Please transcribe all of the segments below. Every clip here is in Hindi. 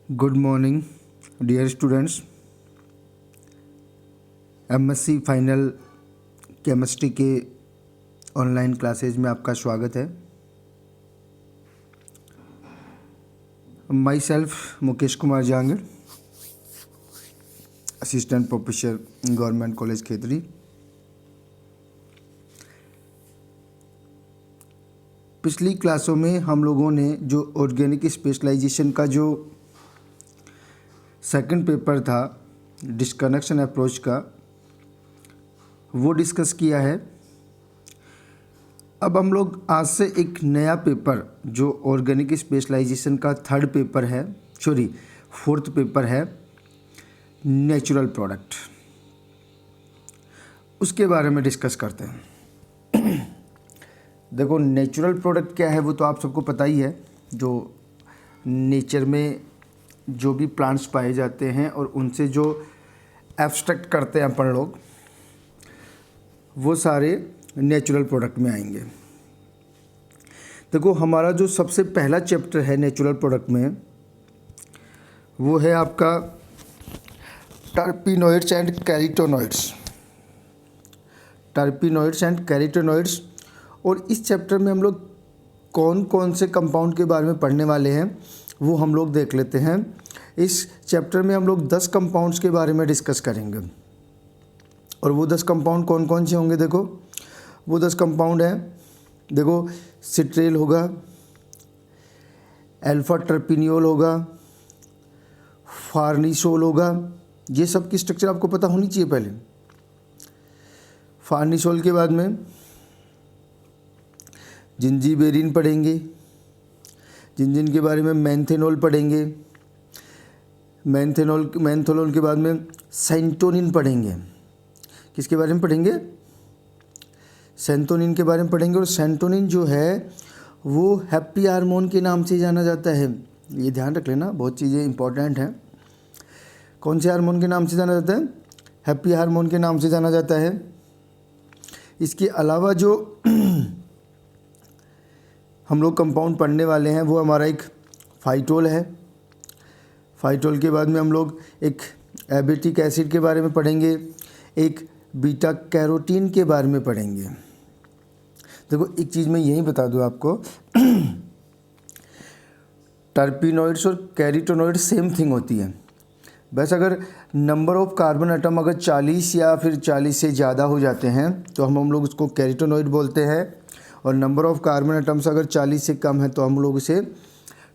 Good morning dear students. MSc final chemistry के ऑनलाइन क्लासेज में आपका स्वागत है। My self Mukesh Kumar Jahangir, assistant professor government college Khetri. पिछली क्लासों में हम लोगों ने जो ऑर्गेनिक स्पेशलाइजेशन का जो सेकंड पेपर था डिस्कनेक्शन अप्रोच का, वो डिस्कस किया है। अब हम लोग आज से एक नया पेपर जो ऑर्गेनिक स्पेशलाइजेशन का थर्ड पेपर है, फोर्थ पेपर है, नेचुरल प्रोडक्ट, उसके बारे में डिस्कस करते हैं। देखो, नेचुरल प्रोडक्ट क्या है वो तो आप सबको पता ही है। जो नेचर में जो भी प्लांट्स पाए जाते हैं और उनसे जो एब्स्ट्रैक्ट करते हैं अपन लोग, वो सारे नेचुरल प्रोडक्ट में आएंगे। देखो, हमारा जो सबसे पहला चैप्टर है नेचुरल प्रोडक्ट में, वो है आपका terpenoids and carotenoids. Terpenoids and carotenoids. और इस चैप्टर में हम लोग कौन कौन से कंपाउंड के बारे में पढ़ने वाले हैं वो हम लोग देख लेते हैं। इस चैप्टर में हम लोग 10 कंपाउंड्स के बारे में डिस्कस करेंगे। और वो 10 कंपाउंड कौन कौन से होंगे? देखो, वो 10 कंपाउंड हैं। देखो, सिट्रेल होगा, अल्फा टर्पिनियोल होगा, फार्निसोल होगा। ये सब की स्ट्रक्चर आपको पता होनी चाहिए पहले। फार्निसोल के बाद में जिंजीबेरिन पढ़ेंगे, जिंजिन के बारे में मैंथेनॉल पढ़ेंगे, मैंथोलोल के बाद में सेंटोनिन पढ़ेंगे। किसके बारे में पढ़ेंगे? सेंटोनिन के बारे में पढ़ेंगे। और सेंटोनिन जो है वो हैप्पी हार्मोन के नाम से जाना जाता है। ये ध्यान रख लेना, बहुत चीज़ें इंपॉर्टेंट हैं। कौन से हार्मोन के नाम से जाना जाता है? हैप्पी हार्मोन के नाम से जाना जाता है। इसके अलावा जो हम लोग कंपाउंड पढ़ने वाले हैं वो हमारा एक फाइटोल है। फाइटोल के बाद में हम लोग एक एबिटिक एसिड के बारे में पढ़ेंगे, एक बीटा कैरोटीन के बारे में पढ़ेंगे। देखो, एक चीज़ मैं यही बता दूं आपको, टर्पिनोइड्स और कैरोटीनॉइड्स सेम थिंग होती है। बस अगर नंबर ऑफ कार्बन एटम अगर 40 या फिर 40 से ज़्यादा हो जाते हैं तो हम लोग उसको कैरोटीनॉइड बोलते हैं। और नंबर ऑफ कार्बन एटम्स अगर 40 से कम है तो हम लोग इसे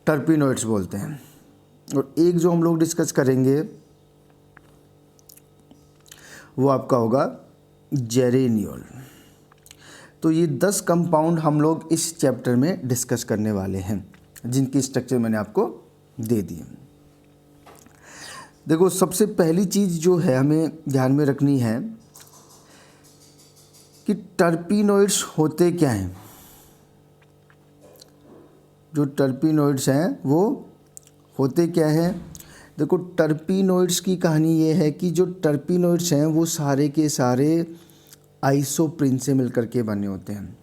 टर्पिनोइड्स बोलते हैं। और एक जो हम लोग डिस्कस करेंगे वो आपका होगा जेरेनियोल। तो ये 10 कंपाउंड हम लोग इस चैप्टर में डिस्कस करने वाले हैं, जिनकी स्ट्रक्चर मैंने आपको दे दी। देखो, सबसे पहली चीज़ जो है हमें ध्यान में रखनी है कि टर्पिनोइड्स होते क्या हैं। जो टर्पिनोइड्स हैं वो होते क्या हैं? देखो, टर्पिनोइड्स की कहानी ये है कि जो टर्पिनोइड्स हैं वो सारे के सारे आइसोप्रीन से मिलकर के बने होते हैं।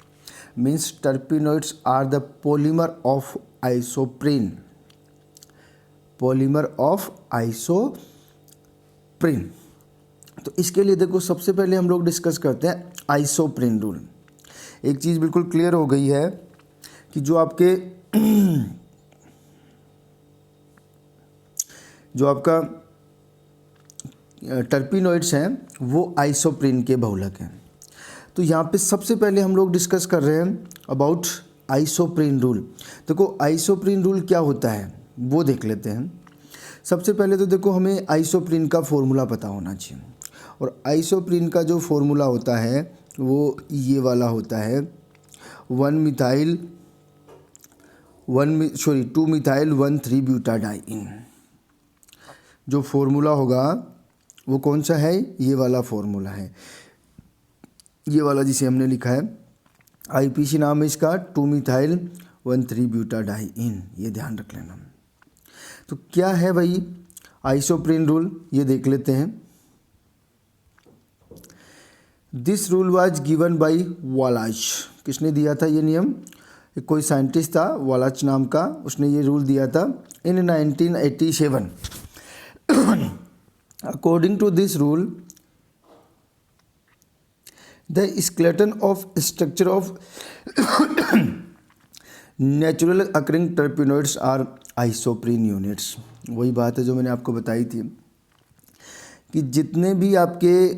Means terpenoids are the polymer of isoprene. Polymer of isoprene. तो इसके लिए देखो, सबसे पहले हम लोग डिस्कस करते हैं आइसोप्रीन रूल। एक चीज़ बिल्कुल क्लियर हो गई है कि जो आपका टर्पिनोइड्स हैं वो आइसोप्रीन के बहुलक हैं। तो यहाँ पे सबसे पहले हम लोग डिस्कस कर रहे हैं अबाउट आइसोप्रीन रूल। देखो, आइसोप्रीन रूल क्या होता है वो देख लेते हैं। सबसे पहले तो देखो, हमें आइसोप्रीन का फॉर्मूला पता होना चाहिए। और आइसोप्रीन का जो फॉर्मूला होता है वो ये वाला होता है, 2-मिथाइल-1,3-ब्यूटाडाइइन। जो फॉर्मूला होगा वो कौन सा है? ये वाला फॉर्मूला है, ये वाला जिसे हमने लिखा है। आईपीसी नाम है इसका 2-मिथाइल-1,3-ब्यूटाडाइइन। ये ध्यान रख लेना। तो क्या है भाई आइसोप्रीन रूल, ये देख लेते हैं। This rule was given by Wallace. किसने दिया था ये नियम? कोई साइंटिस्ट था वालाच नाम का, उसने ये रूल दिया था in 1987। According to this rule the skeleton of structure of natural occurring terpenoids are isoprene units. वही बात है जो मैंने आपको बताई थी कि जितने भी आपके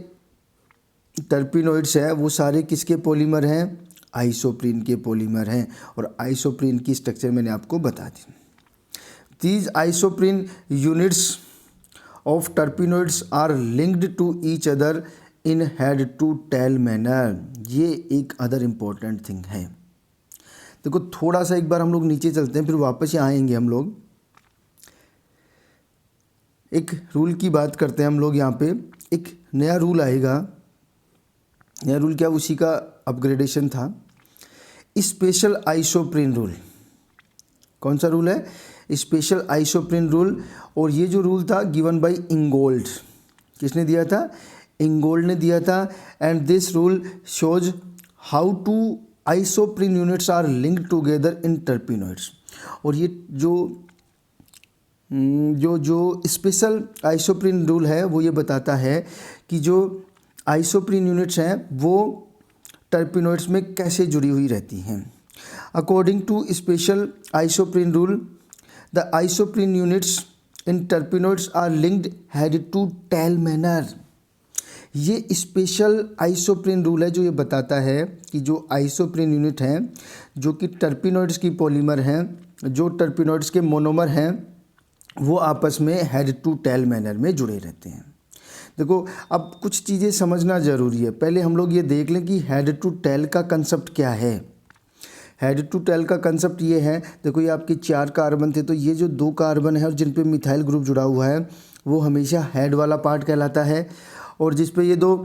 टर्पिनोइड्स हैं वो सारे किसके पॉलीमर हैं, आइसोप्रीन के पॉलीमर हैं। और आइसोप्रीन की स्ट्रक्चर मैंने आपको बता दी। These isoprene units of terpenoids are linked to each other in head to tail manner. ये एक अदर इम्पोर्टेंट थिंग है। देखो थोड़ा सा एक बार हम लोग नीचे चलते हैं, फिर वापस ही आएंगे हम लोग। एक रूल की बात करते हैं हम लोग। यहाँ पे एक नया रूल आएगा। नया रूल क्या, उसी का अपग्रेडेशन था, स्पेशल आइसोप्रीन रूल। कौन सा रूल है, स्पेशल आइसोप्रीन रूल। और ये जो रूल था गिवन बाय इंगोल्ड। किसने दिया था, इंगोल्ड ने दिया था। And this rule shows how two isoprene units are linked together in terpenoids. और ये जो स्पेशल आइसोप्रीन रूल है वो ये बताता है कि जो आइसोप्रीन यूनिट्स हैं वो टर्पिनोइड्स में कैसे जुड़ी हुई रहती हैं। According to special isoprene rule the isoprene units in terpenoids are linked head to tail manner. ये स्पेशल आइसोप्रीन रूल है जो ये बताता है कि जो आइसोप्रीन यूनिट हैं जो कि टर्पिनोइड्स की पॉलीमर हैं, जो टर्पिनोइड्स के मोनोमर हैं, वो आपस में हेड टू टेल मैनर में जुड़े रहते हैं। देखो अब कुछ चीज़ें समझना ज़रूरी है। पहले हम लोग ये देख लें कि हेड टू टेल का कंसेप्ट क्या है। हेड टू टेल का कंसेप्ट ये है, देखो ये आपके 4 कार्बन थे, तो ये जो 2 कार्बन है और जिन पे मिथाइल ग्रुप जुड़ा हुआ है वो हमेशा हेड वाला पार्ट कहलाता है, और जिस पे ये 2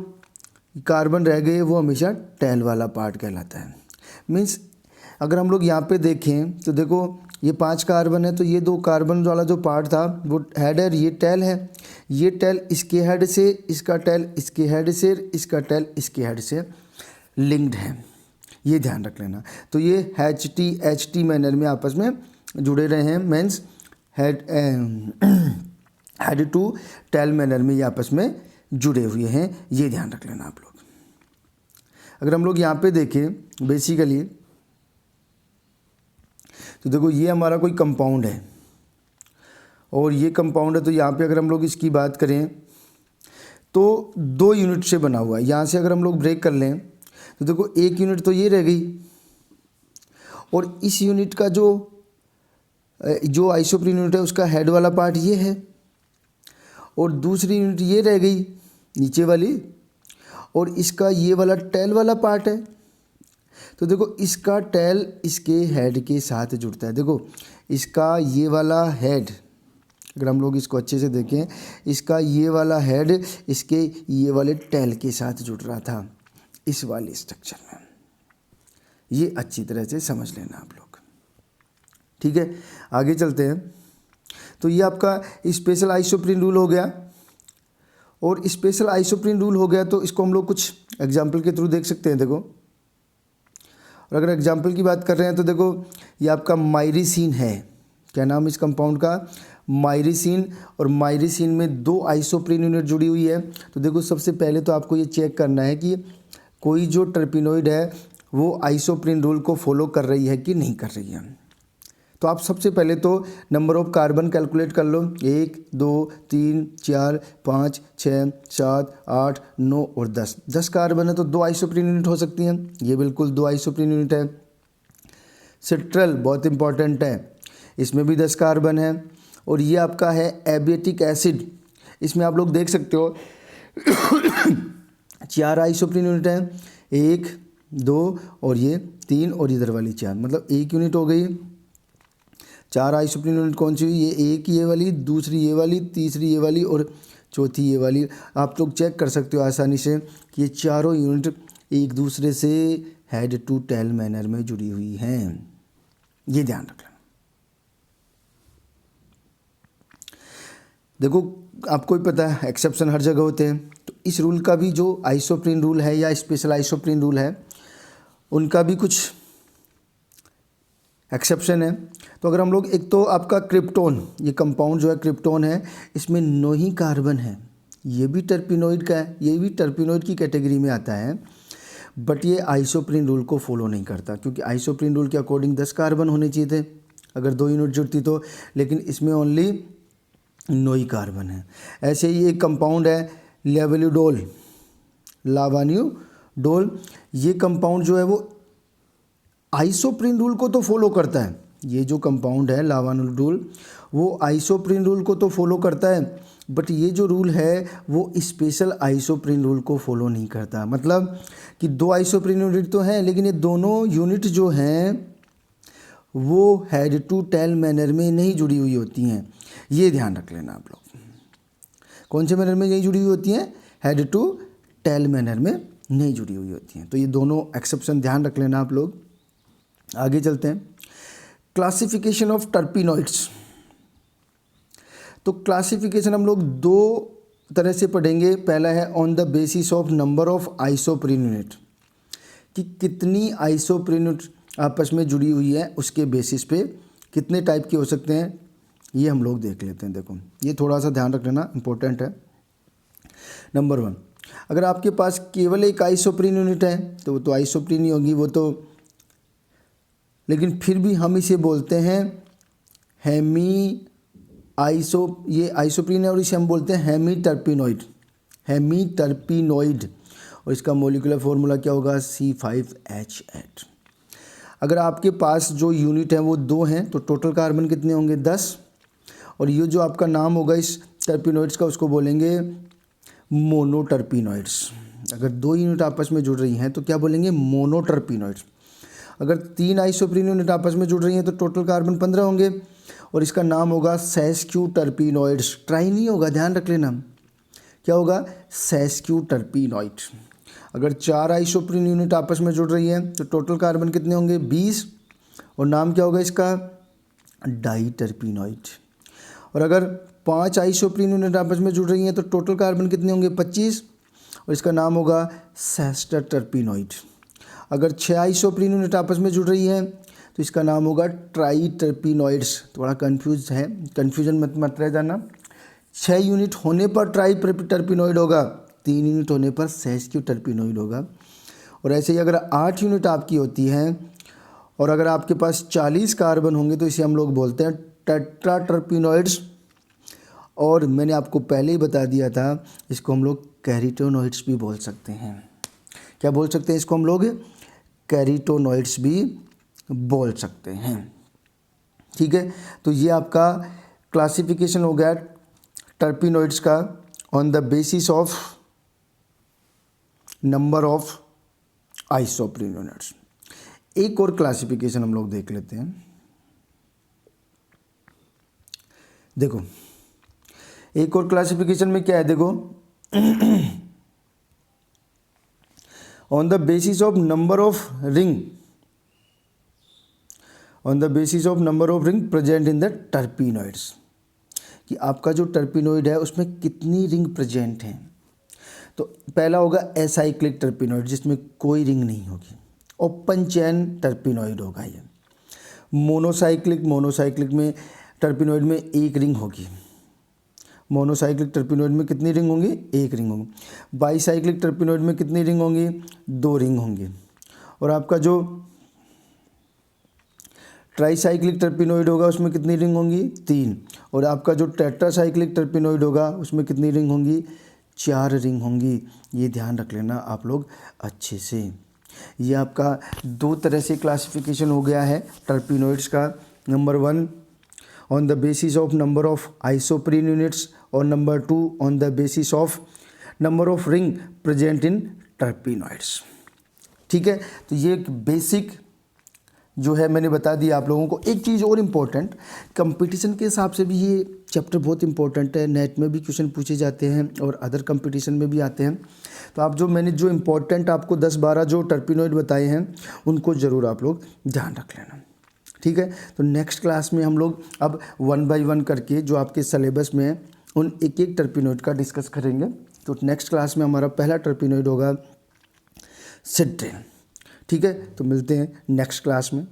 कार्बन रह गए वो हमेशा टेल वाला पार्ट कहलाता है। मीन्स अगर हम लोग यहाँ पे देखें तो देखो ये 5 कार्बन है, तो ये 2 कार्बन वाला जो पार्ट था वो हेड है, ये टेल है। ये टेल इसके हेड से, इसका टेल इसके हेड से, इसका टेल इसके हेड से लिंक्ड है, ये ध्यान रख लेना। तो ये एच टी मैनर में आपस में जुड़े रहे हैं। Means head to tail manner में ये आपस में जुड़े हुए हैं, ये ध्यान रख लेना आप लोग। अगर हम लोग यहाँ पे देखें बेसिकली तो देखो ये हमारा कोई कंपाउंड है और ये कंपाउंड है, तो यहाँ पे अगर हम लोग इसकी बात करें तो 2 यूनिट से बना हुआ है। यहाँ से अगर हम लोग ब्रेक कर लें तो देखो 1 यूनिट तो ये रह गई, और इस यूनिट का जो आइसोप्रीन यूनिट है उसका हेड वाला पार्ट ये है, और दूसरी यूनिट ये रह गई नीचे वाली, और इसका ये वाला टेल वाला पार्ट है। तो देखो इसका टेल इसके हेड के साथ जुड़ता है। देखो इसका ये वाला हेड, अगर हम लोग इसको अच्छे से देखें, इसका ये वाला हेड इसके ये वाले टेल के साथ जुड़ रहा था इस वाले स्ट्रक्चर में। ये अच्छी तरह से समझ लेना आप लोग, ठीक है। आगे चलते हैं। तो ये आपका स्पेशल आइसोप्रीन रूल हो गया, और स्पेशल आइसोप्रीन रूल हो गया तो इसको हम लोग कुछ एग्जाम्पल के थ्रू देख सकते हैं। देखो, और अगर एग्जाम्पल की बात कर रहे हैं तो देखो ये आपका माइरिसिन है। क्या नाम इस कंपाउंड का, माइरिसिन। और माइरिसिन में 2 आइसोप्रीन यूनिट जुड़ी हुई है। तो देखो सबसे पहले तो आपको ये चेक करना है कि कोई जो टर्पिनोइड है वो आइसोप्रीन रूल को फॉलो कर रही है कि नहीं कर रही है। तो आप सबसे पहले तो नंबर ऑफ कार्बन कैलकुलेट कर लो। 1 2 3 4 5 6 7 8 9 और 10। 10 कार्बन है तो 2 आइसोप्रीन यूनिट हो सकती हैं। ये बिल्कुल 2 आइसोप्रीन यूनिट है। सिट्रल बहुत इंपॉर्टेंट है, इसमें भी 10 कार्बन है। और ये आपका है एबिएटिक एसिड, इसमें आप लोग देख सकते हो 4 आइसोप्रीन यूनिट हैं, 1 2 और ये 3 और इधर वाली 4, मतलब 1 यूनिट हो गई। 4 आइसोप्रीन यूनिट कौन सी हुई, ये एक ये वाली, दूसरी ये वाली, तीसरी ये वाली और चौथी ये वाली। आप लोग चेक कर सकते हो आसानी से कि ये चारों यूनिट एक दूसरे से हेड टू टेल मैनर में जुड़ी हुई हैं, ये ध्यान रखना। देखो आपको ही पता है एक्सेप्शन हर जगह होते हैं, तो इस रूल का भी जो आइसोप्रीन रूल है या स्पेशल आइसोप्रीन रूल है उनका भी कुछ एक्सेप्शन है। तो अगर हम लोग, एक तो आपका क्रिप्टोन, ये कंपाउंड जो है क्रिप्टोन है, इसमें 9 ही कार्बन है, ये भी टर्पिनोइड का है, ये भी टर्पिनोइड की कैटेगरी में आता है, बट ये आइसोप्रीन रूल को फॉलो नहीं करता, क्योंकि आइसोप्रीन रूल के अकॉर्डिंग 10 कार्बन होने चाहिए थे अगर 2 यूनिट जुड़ती तो, लेकिन इसमें ओनली 9 ही कार्बन है। ऐसे ही एक कंपाउंड है लेवल्यूडोल, लावान्यूडोल, ये कंपाउंड जो है वो आइसोप्रीन रूल को तो फॉलो करता है। ये जो कंपाउंड है लावान्यूडोल वो आइसोप्रीन रूल को तो फॉलो करता है, बट ये जो रूल है वो स्पेशल आइसोप्रीन रूल को फॉलो नहीं करता। मतलब कि 2 आइसोप्रीन यूनिट तो हैं, लेकिन ये दोनों यूनिट जो हैं वो हेड टू टेल मैनर में नहीं जुड़ी हुई होती हैं। ये ध्यान रख लेना आप लोग। कौन से मैनर में नहीं जुड़ी हुई होती हैं? हेड टू टेल मैनर में नहीं जुड़ी हुई होती हैं। तो ये दोनों एक्सेप्शन ध्यान रख लेना आप लोग। आगे चलते हैं, क्लासिफिकेशन ऑफ टर्पिनॉइड्स। तो क्लासिफिकेशन हम लोग 2 तरह से पढ़ेंगे। पहला है on the basis of number of isoprene unit, कि कितनी आइसोप्रीन यूनिट आपस में जुड़ी हुई है, उसके बेसिस पे कितने टाइप के हो सकते हैं, ये हम लोग देख लेते हैं। देखो ये थोड़ा सा ध्यान रख लेना, इंपॉर्टेंट है। नंबर 1, अगर आपके पास केवल एक आइसोप्रीन यूनिट है तो वो तो आइसोप्रीन ही होगी वो तो, लेकिन फिर भी हम इसे बोलते हैं ये आइसोप्रीन है और इसे हम बोलते हैं हेमीटर्पिनॉइड, हेमीटर्पिनॉइड, और इसका मोलिकुलर फॉर्मूला क्या होगा? C5H8। अगर आपके पास जो यूनिट है वो 2 हैं तो टोटल कार्बन कितने होंगे? 10। और ये जो आपका नाम होगा इस टर्पिनॉइड्स का, उसको बोलेंगे मोनोटर्पिनॉइड्स। अगर 2 यूनिट आपस में जुड़ रही हैं तो क्या बोलेंगे? मोनोटर्पिनॉइड्स। अगर 3 आइसोप्रीन यूनिट आपस में जुड़ रही हैं तो टोटल कार्बन 15 होंगे और इसका नाम होगा सेस्क्यूटर्पिनॉइड्स। ट्राई नहीं होगा, ध्यान रख लेना। क्या होगा? सेस्क्यूटर्पिनॉइड। अगर 4 आइसोप्रीन यूनिट आपस में जुड़ रही हैं तो टोटल कार्बन कितने होंगे? 20, और नाम क्या होगा इसका? डाइटर्पिनॉइड। और अगर 5 आइसोप्रीन यूनिट आपस में जुड़ रही हैं तो टोटल कार्बन कितने होंगे? 25, और इसका नाम होगा सेस्टरटर्पिनॉइड। अगर 6 आइसोप्रीन यूनिट आपस में जुड़ रही हैं तो इसका नाम होगा ट्राइटर्पिनॉइड्स। थोड़ा कन्फ्यूजन मत रह जाना। 6 यूनिट होने पर ट्राइटर्पिनॉइड होगा, 3 यूनिट होने पर सेस्क्यूटर्पिनॉइड होगा। और ऐसे ही अगर 8 यूनिट आपकी होती हैं और अगर आपके पास 40 कार्बन होंगे तो इसे हम लोग बोलते हैं टेट्राटर्पिनॉइड्स। और मैंने आपको पहले ही बता दिया था, इसको हम लोग कैरिटोनॉइड्स भी बोल सकते हैं। क्या बोल सकते हैं इसको हम लोग? कैरिटोनॉइड्स भी बोल सकते हैं। ठीक है, तो ये आपका क्लासिफिकेशन हो गया टर्पिनॉइड्स का on the basis of number of isoprene units. एक और क्लासिफिकेशन हम लोग देख लेते हैं। देखो एक और क्लासिफिकेशन में क्या है, देखो on the basis of number of ring, on the basis of number of ring present in the terpenoids, कि आपका जो टर्पिनॉइड है उसमें कितनी रिंग प्रेजेंट हैं। तो पहला होगा एसाइक्लिक टर्पिनॉइड, जिसमें कोई रिंग नहीं होगी। ओपन चैन टर्पिनॉइड होगा ये। मोनोसाइक्लिक में टर्पिनॉइड में एक रिंग होगी। मोनोसाइक्लिक टर्पिनॉइड में कितनी रिंग होंगी? एक रिंग होंगी। बाईसाइक्लिक टर्पिनॉइड में कितनी रिंग होंगी? 2 रिंग होंगी। और आपका जो ट्राईसाइक्लिक टर्पिनॉइड होगा उसमें कितनी रिंग होंगी? 3। और आपका जो टेट्रासाइक्लिक टर्पिनॉइड होगा उसमें कितनी रिंग होंगी? 4 रिंग होंगी। ये ध्यान रख लेना आप लोग अच्छे से। ये आपका 2 तरह से क्लासिफिकेशन हो गया है टर्पिनॉइड्स का। Number 1 on the basis of number of isoprene units, और number 2 on the basis of number of ring present in terpenoids. ठीक है, तो ये एक बेसिक जो है मैंने बता दिया आप लोगों को। एक चीज़ और इम्पोर्टेंट, कंपटीशन के हिसाब से भी ये चैप्टर बहुत इंपॉर्टेंट है। नेट में भी क्वेश्चन पूछे जाते हैं और अदर कंपटीशन में भी आते हैं। तो आप मैंने जो इम्पोर्टेंट आपको 10-12 जो टर्पिनॉइड बताए हैं उनको ज़रूर आप लोग ध्यान रख लेना। ठीक है, तो नेक्स्ट क्लास में हम लोग अब 1 बाय 1 करके जो आपके सिलेबस में है उन एक टर्पिनॉइड का डिस्कस करेंगे। तो नेक्स्ट क्लास में हमारा पहला टर्पिनॉइड होगा सिट्रेन। ठीक है, तो मिलते हैं नेक्स्ट क्लास में।